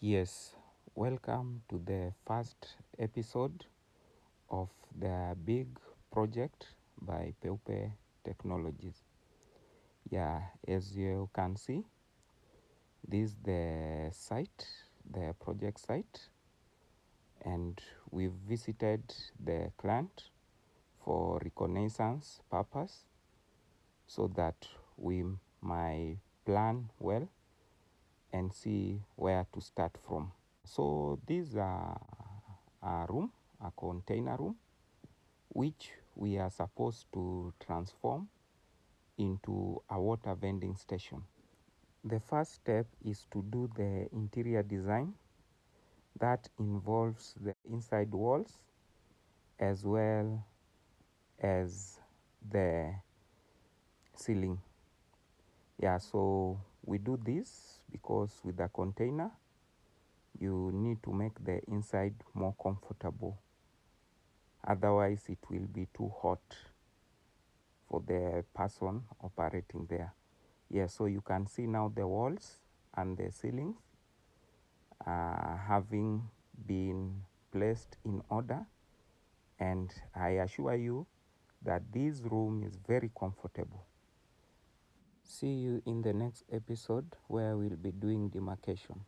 Yes, welcome to the first episode of the big project by Peupe Technologies. Yeah, as you can see, this is the site, the project site, and we've visited the client for reconnaissance purpose so that we might plan well and see where to start from. So these are a room, a container room, which we are supposed to transform into a water vending station. The first step is to do the interior design. That involves the inside walls as well as the ceiling. Yeah, so we do this because with a container, you need to make the inside more comfortable. Otherwise, it will be too hot for the person operating there. Yeah, so you can see now the walls and the ceilings having been placed in order, and I assure you that this room is very comfortable. See you in the next episode where we'll be doing demarcation.